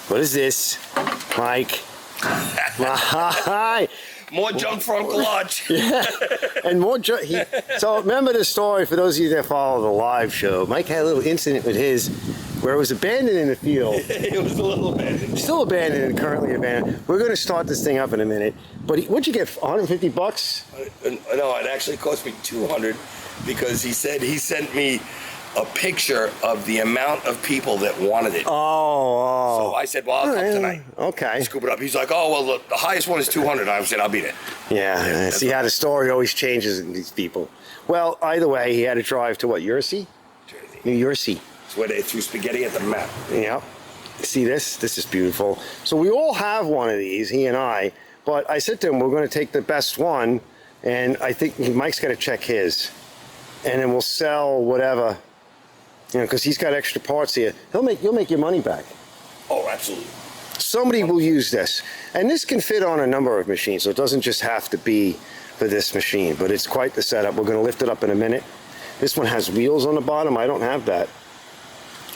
What is this, Mike? Hi. More junk for Uncle Arch. Yeah, and more junk. So remember the story, for those of you that follow the live show, Mike had a little incident with his where it was abandoned in the field. It was a little abandoned. Still abandoned and currently abandoned. We're going to start this thing up in a minute. But what'd you get, 150 bucks? No, it actually cost me 200 because he said he sent me a picture of the amount of people that wanted it. Oh. So I said, well, I'll come tonight. Okay. Scoop it up. He's like, oh, well, the highest one is 200. I said, I'll be there. Yeah, see how the story always changes in these people. Well, either way, he had to drive to what, Jersey? Jersey. New Jersey. It's where they threw spaghetti at the map. Yeah. See this? This is beautiful. So we all have one of these, he and I, but I said to him, we're going to take the best one, and I think Mike's got to check his, and then we'll sell whatever. You know, because he's got extra parts here. You'll make your money back. Oh, absolutely. Somebody will use this. And this can fit on a number of machines, so it doesn't just have to be for this machine, but it's quite the setup. We're going to lift it up in a minute. This one has wheels on the bottom. I don't have that.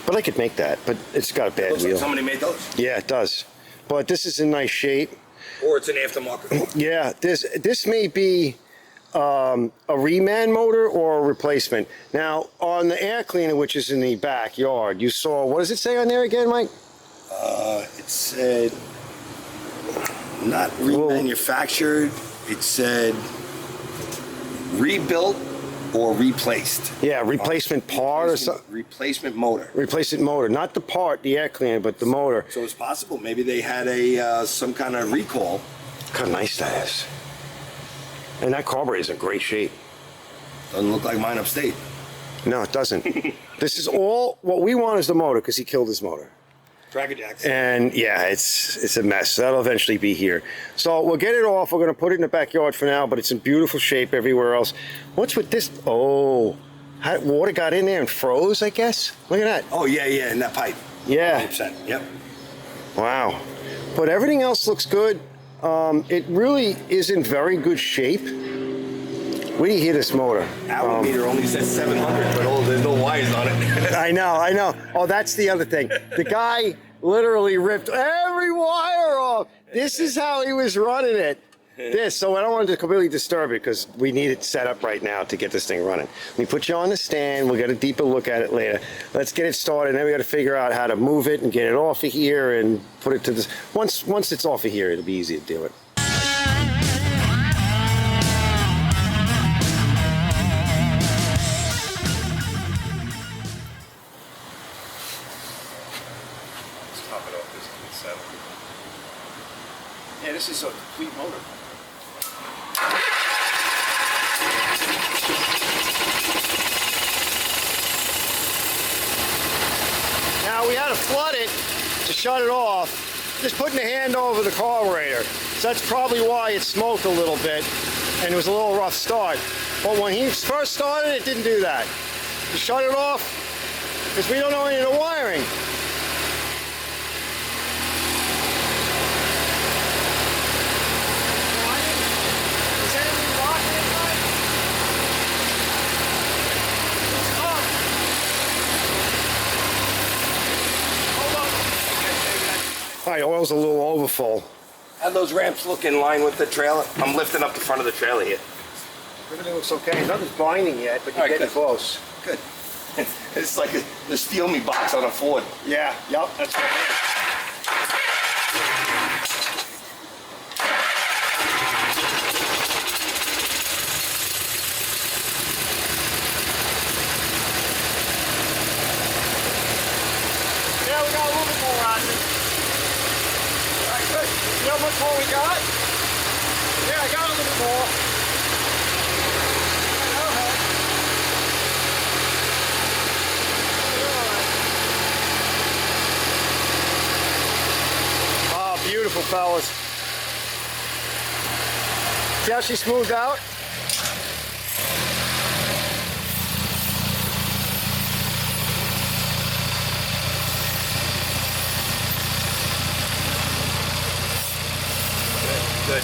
But I could make that, but it's got a bad Looks wheel. like somebody made those. Yeah, it does. But this is in nice shape. Or it's an aftermarket. Yeah, this may be a reman motor or a replacement. Now, on the air cleaner, which is in the backyard, you saw, what does it say on there again, Mike? It said not remanufactured. It said rebuilt or replaced. Yeah, replacement part or something. Replacement motor. Replacement motor, not the part, the air cleaner, but the motor. So it's possible. Maybe they had some kind of recall. Look how nice that is. And that carburetor is in great shape. Doesn't look like mine upstate. No, it doesn't. This is all, what we want is the motor, because he killed his motor. Tracker jacks. And yeah, it's a mess. That'll eventually be here. So we'll get it off. We're going to put it in the backyard for now, but it's in beautiful shape everywhere else. What's with this? Oh, water got in there and froze, I guess. Look at that. Oh, yeah, in that pipe. Yeah. 100%. Yep. Wow. But everything else looks good. It really is in very good shape. Where do you hear this motor? Our meter only says 700, but there's no wires on it. I know. Oh, that's the other thing. The guy literally ripped every wire off. This is how he was running it. So I don't want to completely disturb it because we need it set up right now to get this thing running. Let me put you on the stand. We'll get a deeper look at it later. Let's get it started. And then we got to figure out how to move it and get it off of here and put it to this. Once it's off of here, it'll be easy to do it. Yeah, this is a complete motor. Now we had to flood it to shut it off, just putting the hand over the carburetor. So that's probably why it smoked a little bit and it was a little rough start. But when he first started, it didn't do that. To shut it off, because we don't know any of the wiring. All right, oil's a little overfull. How those ramps look in line with the trailer? I'm lifting up the front of the trailer here. Everything looks okay. Nothing's binding yet, but you're All right, getting good. close. Good. It's like the steel me box on a Ford. Yeah, yep, that's what it is. Yeah, we got a little bit more on it. All right, good. You know how much more we got? Yeah, I got a little bit more. Beautiful, fellas. See how she smoothed out? Good.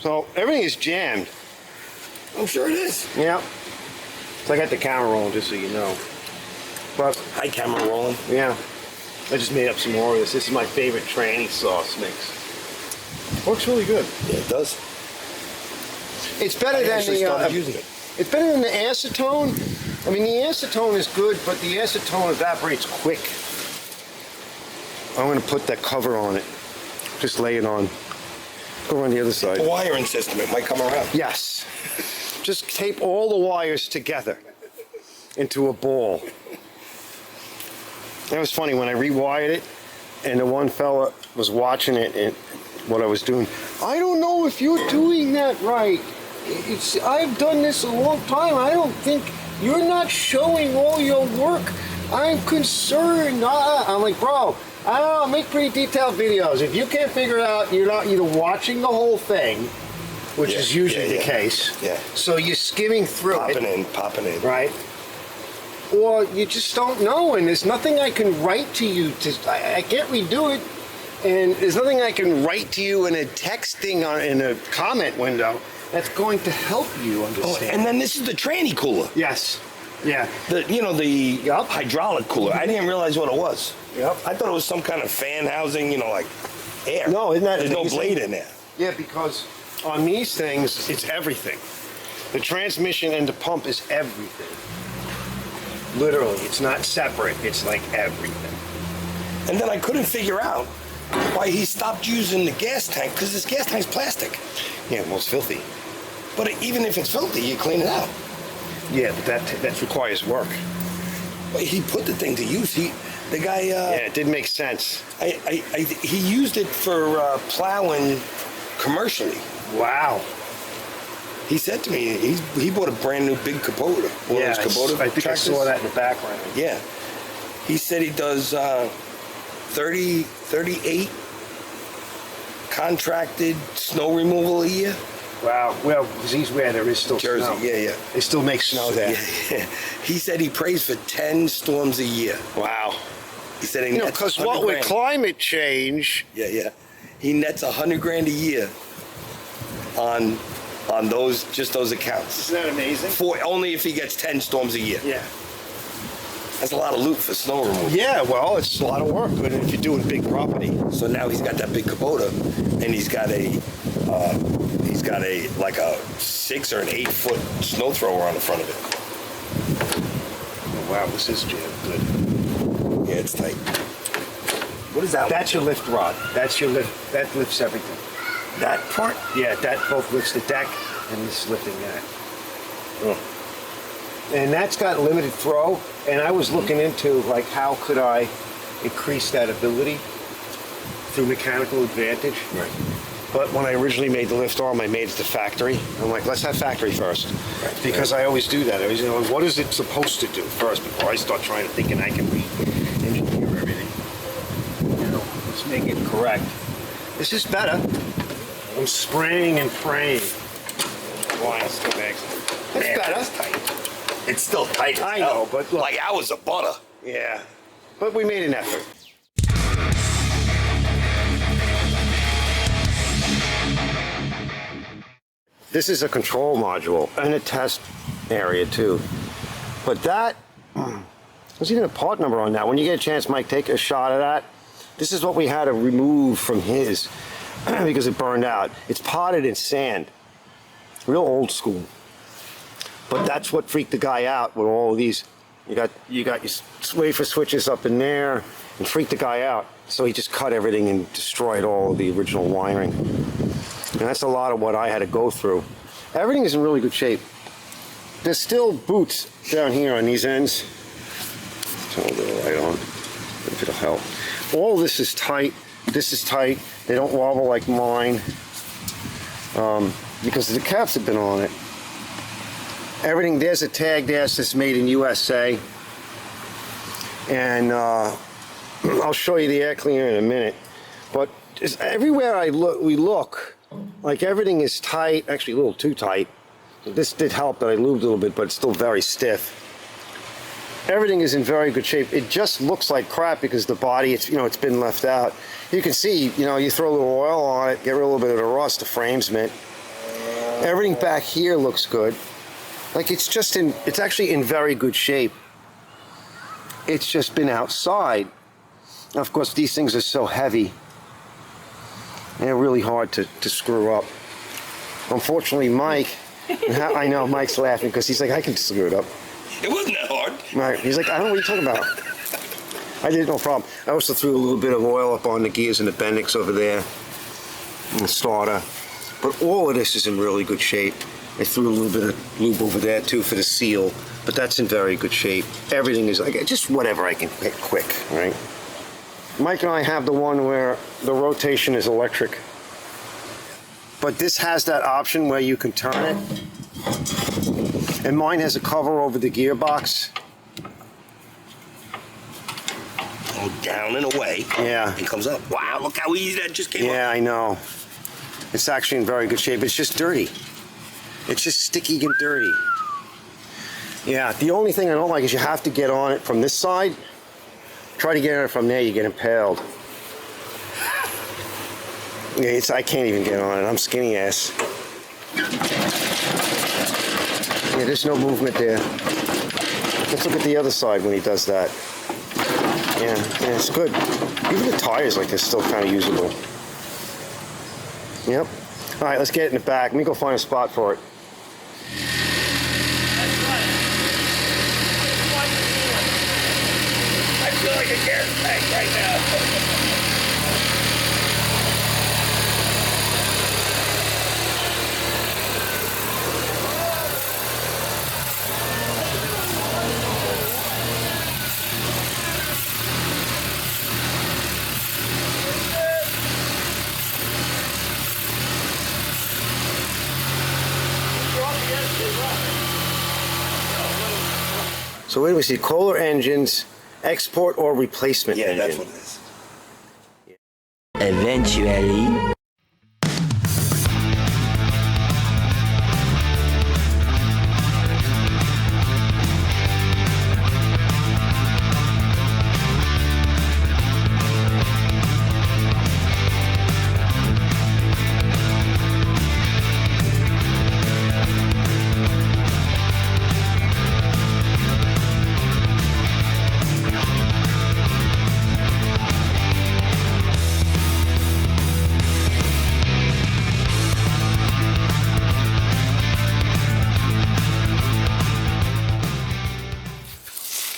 So everything is jammed. I'm sure it is. Yeah. So I got the camera rolling just so you know. But Hi, camera rolling. yeah, I just made up some more of this. This is my favorite tranny sauce mix. Works really good. Yeah, it does. It's better I than actually the started using it. It's better than the acetone. I mean, the acetone is good, but the acetone evaporates quick. I'm going to put that cover on it. Just lay it on. Go on the other side. The wiring system, it might come around. Yes. Just tape all the wires together into a ball. That was funny when I rewired it, and the one fella was watching it and what I was doing. I don't know if you're doing that right. I've done this a long time. I don't think you're not showing all your work. I'm concerned. I'm like, bro, I don't know, I make pretty detailed videos. If you can't figure it out, you're not either watching the whole thing, which is usually the case. Yeah. So you're skimming through Popping in. right? Or you just don't know, and there's nothing I can write to you I can't redo it, and there's nothing I can write to you in a texting or in a comment window that's going to help you understand. Oh, and then this is the tranny cooler. Yes. Yeah. The hydraulic cooler. I didn't realize what it was. Yep. I thought it was some kind of fan housing, like air. No, isn't that There's no amazing? blade in there. Yeah, because on these things, it's everything. The transmission and the pump is everything. Literally, it's not separate. It's like everything. And then I couldn't figure out why he stopped using the gas tank, because this gas tank's plastic. Yeah, well, it's filthy. But even if it's filthy, you clean it out. Yeah, but that requires work. But he put the thing to use. The guy. Yeah, it didn't make sense. He used it for plowing commercially. Wow. He said to me he bought a brand new big Kubota. Yeah, Kubota I think tractors. I saw that in the background. Yeah. He said he does 38 contracted snow removal a year. Wow. Well, because he's where there is still Jersey, snow. yeah. They still make snow there. Yeah. He said he prays for 10 storms a year. Wow. He said he nets because 100 what with grand. climate change. Yeah. He nets 100 grand a year on those accounts. Isn't that amazing? Only if he gets 10 storms a year. Yeah. That's a lot of loot for snow removal. Yeah, well, it's a lot of work, but if you're doing big property. So now he's got that big Kubota, and he's got a like a 6 or an 8 foot snow thrower on the front of it. Oh, wow, this is jam good. Yeah, it's tight. What is that? That's your lift rod. That's your lift. That lifts everything. That part? Yeah, that both lifts the deck and this lifting that. And that's got limited throw. And I was looking into like how could I increase that ability through mechanical advantage. Right. But when I originally made the lift arm, I made it to factory. I'm like, let's have factory first. Right. Because I always do that. I always, what is it supposed to do first before I start trying to thinking I can re-engineer everything. Let's make it correct. This is better. I'm spraying and praying. Why? It's too big. It's better. It's tight. It's still tight. I know, but look. like hours of butter. Yeah. But we made an effort. This is a control module and a test area too. But that, there's even a part number on that. When you get a chance, Mike, take a shot of that. This is what we had to remove from his because it burned out. It's potted in sand. Real old school. But that's what freaked the guy out with all of these. You got your wafer switches up in there and freaked the guy out. So he just cut everything and destroyed all of the original wiring. And that's a lot of what I had to go through. Everything is in really good shape. There's still boots down here on these ends. Turn a little light on, if it'll help. All this is tight. This is tight. They don't wobble like mine because the caps have been on it. Everything, there's a tag there that says made in USA. And I'll show you the air cleaner in a minute. But just everywhere we look, like everything is tight, actually a little too tight. This did help that I lubed a little bit, but it's still very stiff. Everything is in very good shape. It just looks like crap because the body, it's been left out. You can see, you throw a little oil on it, get rid of a little bit of the rust, the frame's mint. Everything back here looks good. Like it's actually in very good shape. It's just been outside. Of course, these things are so heavy. And they're really hard to screw up. Unfortunately, Mike, I know Mike's laughing because he's like, I can screw it up. It wasn't that hard. Right. He's like, I don't know what you're talking about. I did, no problem. I also threw a little bit of oil up on the gears and the Bendix over there. And the starter. But all of this is in really good shape. I threw a little bit of lube over there too for the seal. But that's in very good shape. Everything is like, just whatever I can get quick, right? Mike and I have the one where the rotation is electric. But this has that option where you can turn it. And mine has a cover over the gearbox. Go down and away. Yeah. It comes up. Wow, look how easy that just came up. Yeah, I know. It's actually in very good shape. It's just dirty. It's just sticky and dirty. Yeah, the only thing I don't like is you have to get on it from this side. Try to get on it from there, you get impaled. Yeah, I can't even get on it. I'm skinny ass. Yeah, there's no movement there. Let's look at the other side when he does that. Yeah, it's good. Even the tires like this still kind of usable. Yep. All right, let's get it in the back. Let me go find a spot for it. I feel like a gas tank right now. So wait, we see Kohler engines, export or replacement Yeah, engine. that's what it is. Eventually.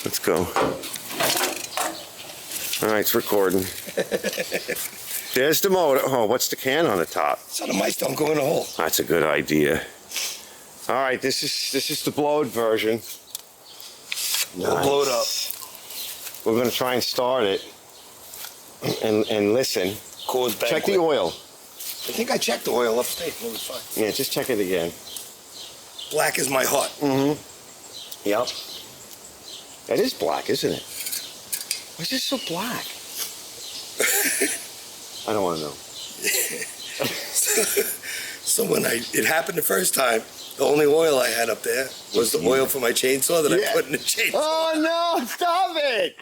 Let's go. All right, it's recording. There's the motor. Oh, what's the can on the top? So the mice don't go in the hole. That's a good idea. All right, this is the blowed version. We'll blow it up. We're gonna try and start it and listen. Cause banquet. Check the oil. I think I checked the oil upstate. It was fine. Yeah, just check it again. Black is my heart. Mm-hmm. Yep. It is black, isn't it? Why is it so black? I don't want to know. So when it happened the first time, the only oil I had up there was the oil for my chainsaw that I put in the chainsaw. Oh no! Stop it!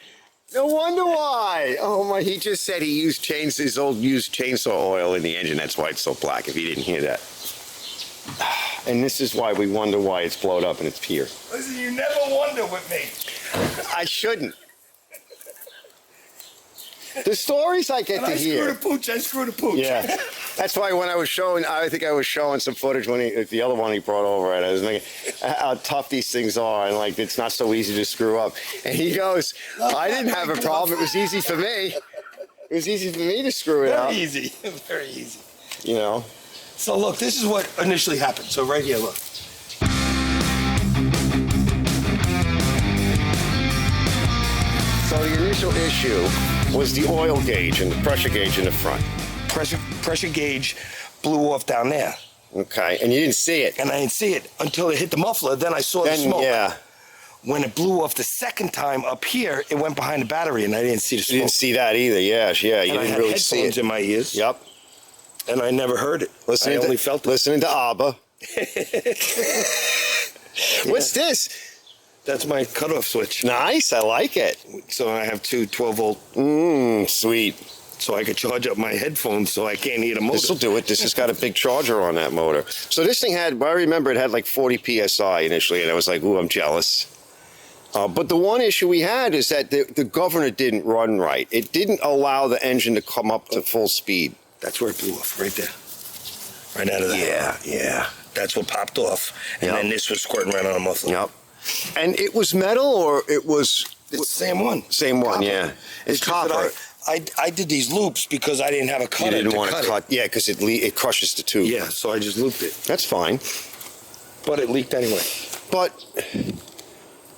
No wonder why. Oh my! He just said he used his old used chainsaw oil in the engine. That's why it's so black. If you didn't hear that. And this is why we wonder why it's blowed up and it's here. Listen, you never wonder with me. I shouldn't. The stories I get When to I hear. screw the pooch, I screw the pooch. Yeah, that's why when I was showing, I think I was showing some footage when the other one he brought over, and I was making how tough these things are, and like it's not so easy to screw up. And he goes, "I didn't have a problem. It was easy for me. It was easy for me to screw it out." Very easy. Very easy. You know. So look, this is what initially happened. So right here, look. So the initial issue was the oil gauge and the pressure gauge in the front. Pressure gauge blew off down there. Okay, and you didn't see it. And I didn't see it until it hit the muffler. Then I saw the smoke. Yeah. When it blew off the second time up here, it went behind the battery, and I didn't see the You smoke. didn't see that either. Yeah, yeah. You And I didn't had really see headphones it. in my ears. Yep. And I never heard it. I only felt it. Listening to ABBA. What's this? That's my cutoff switch. Nice. I like it. So I have two 12-volt. Sweet. so I could charge up my headphones so I can't hear the motor. This will do it. This has got a big charger on that motor. So this thing had, I remember it had like 40 PSI initially, and I was like, ooh, I'm jealous. But the one issue we had is that the governor didn't run right. It didn't allow the engine to come up to full speed. That's where it blew off, right there. Right out of there. Yeah. That's what popped off. And Yep. then this was squirting right on the muffler. Yep. And it was metal, or it was... It's the same one. Same one, Copper. yeah. It's just that copper. I did these loops because I didn't have a You cutter didn't to want to cut cut. Yeah, because it crushes the tube. Yeah, so I just looped it. That's fine. But it leaked anyway. But,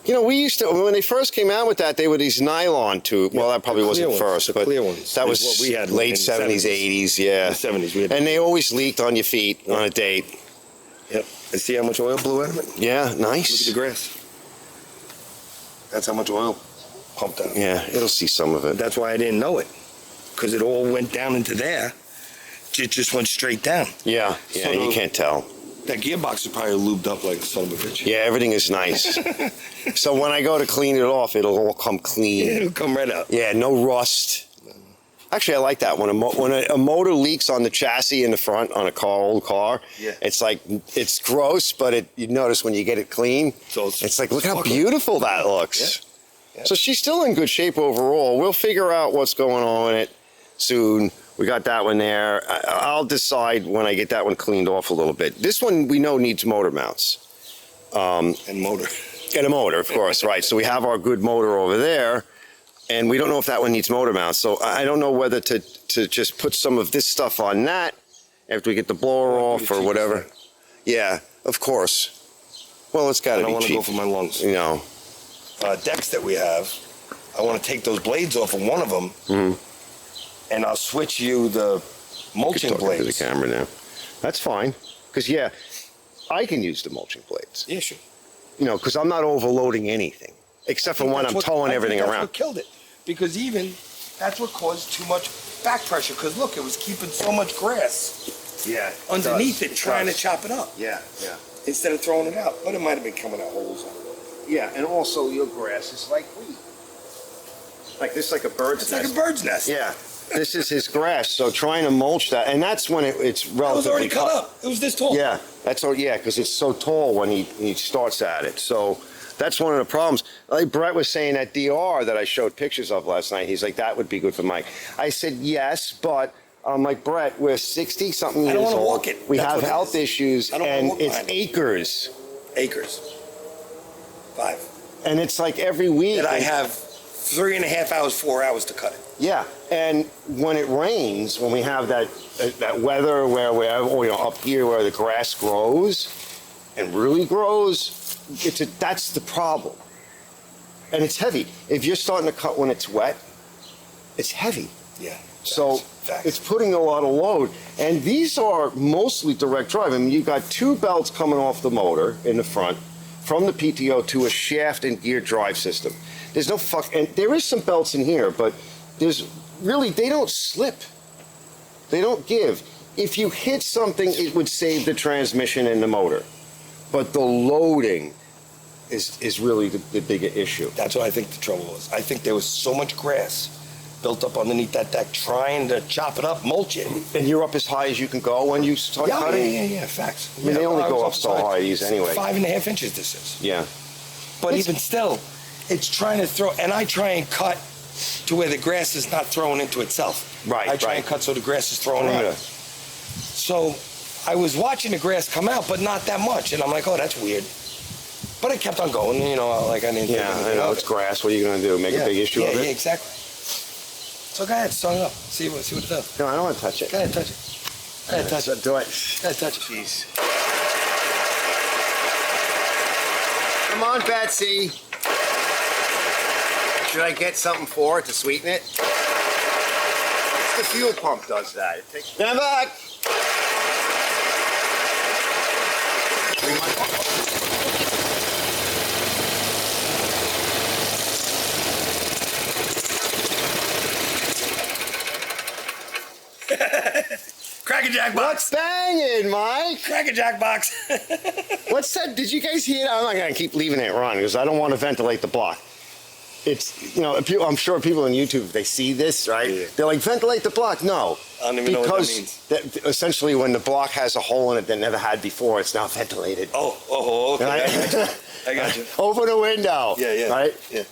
you know, we used to, when they first came out with that, they were these nylon tube. Well, that probably the wasn't clear ones, first, the but clear ones that is was what we had late in the 70s, 70s. 80s, yeah. In the 70s, we had- And they always leaked on your feet on a date. Yep. And see how much oil blew out of it? Yeah, Look at nice. the grass. That's how much oil pumped out. Yeah, it'll see some of it. That's why I didn't know it. Because it all went down into there. It just went straight down. Yeah, So you can't tell. That gearbox is probably lubed up like a son of a bitch. Yeah, everything is nice. So when I go to clean it off, it'll all come clean. It'll come right out. Yeah, no rust. Actually, I like that. When a motor leaks on the chassis in the front on a old car, Yeah. it's like, it's gross, but you notice when you get it clean, So it's like, look how sparkling. beautiful that looks. Yeah. So she's still in good shape overall. We'll figure out what's going on with it soon. We got that one there. I'll decide when I get that one cleaned off a little bit. This one we know needs motor mounts. And motor. And a motor, of course, right. So we have our good motor over there, and we don't know if that one needs motor mounts. So I don't know whether to just put some of this stuff on that after we get the blower off or whatever. Yeah, of course. Well, it's got I to don't be want to cheap. go for my lungs. You know. Decks that we have, I want to take those blades off of one of them, and I'll switch you the mulching Talking to the blades. camera now. That's fine. Because, yeah, I can use the mulching blades. Yeah, sure. You know, because I'm not overloading anything. Except for when I'm towing everything That's around. what killed it. Because even that's what caused too much back pressure. Because look, it was keeping so much grass Yeah. underneath it, trying to chop it up Yeah, yeah. instead of throwing it out. But it might have been coming out holes. Yeah, and also your grass is like wheat. Like this, like a bird's It's nest. like a bird's nest. Yeah, this is his grass. So trying to mulch that, and that's when it's It relatively was already cut up. It was this tall. Yeah, that's all. Yeah, because it's so tall when he starts at it. So that's one of the problems. Like Brett was saying at DR that I showed pictures of last night. He's like, that would be good for Mike. I said yes, but I'm like, Brett, we're 60-something years I don't wanna old. walk it. We That's have what it health is. issues, I don't wanna and walk it's behind it. acres, Acres. 5. and it's like every week. And I have 3.5 hours, 4 hours to cut it. Yeah, and when it rains, when we have that weather where we're up here where the grass grows and really grows, that's the problem. And it's heavy. If you're starting to cut when it's wet, it's heavy. Yeah. So Facts. it's putting a lot of load. And these are mostly direct drive. I mean, you've got 2 belts coming off the motor in the front from the PTO to a shaft and gear drive system. There's no and there is some belts in here, but there's really, they don't slip. They don't give. If you hit something, it would save the transmission and the motor. But the loading is really the bigger issue. That's what I think the trouble was. I think there was so much grass built up underneath that deck trying to chop it up, mulch it. And you're up as high as you can go when you start cutting? Yeah, facts. I mean, they only go up so high, these anyway. 5.5 inches this is. Yeah. But even still, it's trying to throw, and I try and cut to where the grass is not thrown into itself. Right, I try right. and cut so the grass is thrown Yeah. out. So I was watching the grass come out, but not that much. And I'm like, oh, that's weird. But it kept on going, you know, like I didn't think Yeah, anything I know, of it's it. grass. What are you going to do? Make a big issue of it? Yeah, exactly. So go ahead, song it up. See what it does. No, I don't want to touch it. Go ahead, touch it. Go ahead, touch it. Do it. Go ahead, touch it. Jeez. Come on, Betsy. Should I get something for it to sweeten it? The fuel pump does that. Stand back. Cracker Jack box. What's banging, Mike? Cracker Jack box. What's that? Did you guys hear that? I'm not going to keep leaving it run because I don't want to ventilate the block. it's, you know, I'm sure people on YouTube, if they see this, right? Yeah. They're like, ventilate the block. No. I don't even know what that means. Because essentially when the block has a hole in it that never had before, it's now ventilated. Okay. Right? I got you. Open a window. Yeah. Right? Yeah.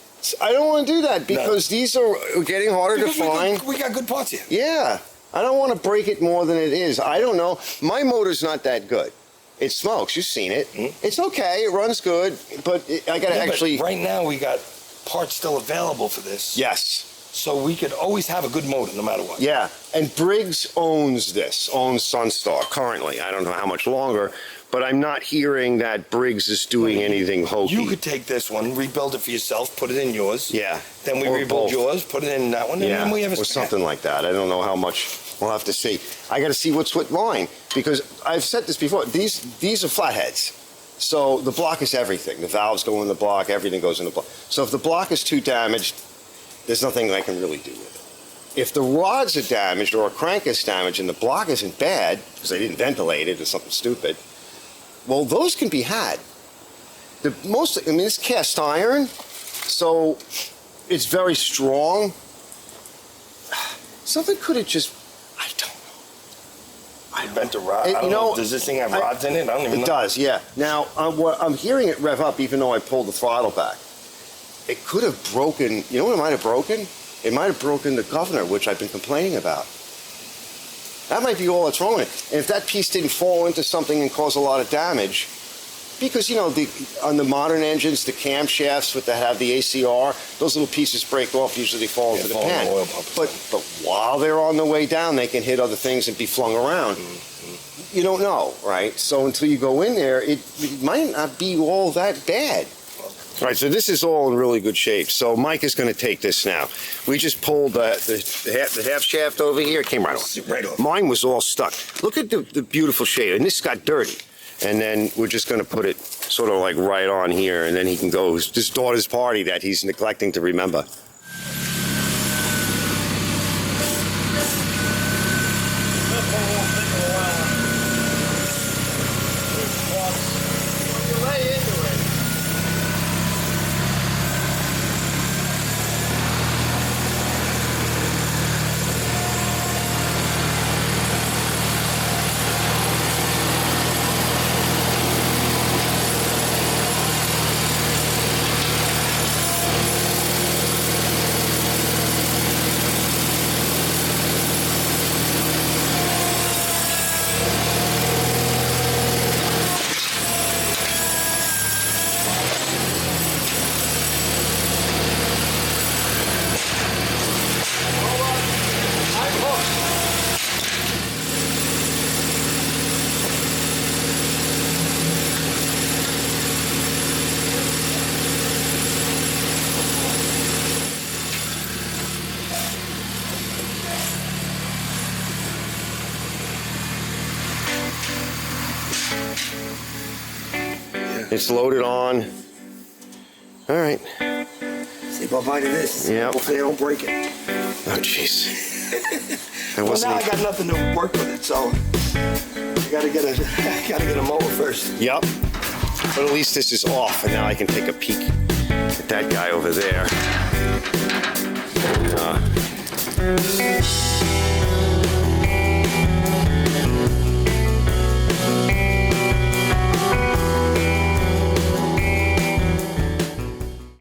I don't want to do that because these are getting harder to find. We got good parts here. Yeah. I don't want to break it more than it is. I don't know. My motor's not that good. It smokes. You've seen it. Mm-hmm. It's okay. It runs good, but I got to actually. But right now we got parts still available for this. Yes. So we could always have a good motor no matter what. Yeah. And Briggs owns Sunstar currently. I don't know how much longer, but I'm not hearing that Briggs is doing anything hokey. You could take this one, rebuild it for yourself, put it in yours. Yeah. Then we Or rebuild both. yours, put it in that one, and then we have a or something like that. I don't know how much. We'll have to see. I got to see what's with mine because I've said this before. These are flatheads, so the block is everything. The valves go in the block. Everything goes in the block. So if the block is too damaged, there's nothing I can really do with it. If the rods are damaged or a crank is damaged and the block isn't bad because they didn't ventilate it or something stupid, well, those can be had. It's cast iron, so it's very strong. Something could have just. I don't know. Bent a rod. I don't know. Does this thing have rods in it? I don't even know. It does, yeah. Now, I'm hearing it rev up even though I pulled the throttle back. It could have broken. You know what it might have broken? It might have broken the governor, which I've been complaining about. That might be all that's wrong with it. And if that piece didn't fall into something and cause a lot of damage, because, you know, on the modern engines, the camshafts that have the ACR, those little pieces break off, usually they fall into the pan. But while they're on the way down, they can hit other things and be flung around. Mm-hmm. You don't know, right? So until you go in there, it might not be all that bad. All right, so this is all in really good shape. So Mike is going to take this now. We just pulled the half shaft over here. It came right off. Right off. Mine was all stuck. Look at the beautiful shape. And this got dirty. And then we're just going to put it sort of like right on here, and then he can go to his daughter's party that he's neglecting to remember. It's loaded on. All right. See, bye-bye to this. Yeah. Hopefully I don't break it. Oh, jeez. Well, now I got nothing to work with it, so I gotta get a mower first. Yep. But at least this is off, and now I can take a peek at that guy over there.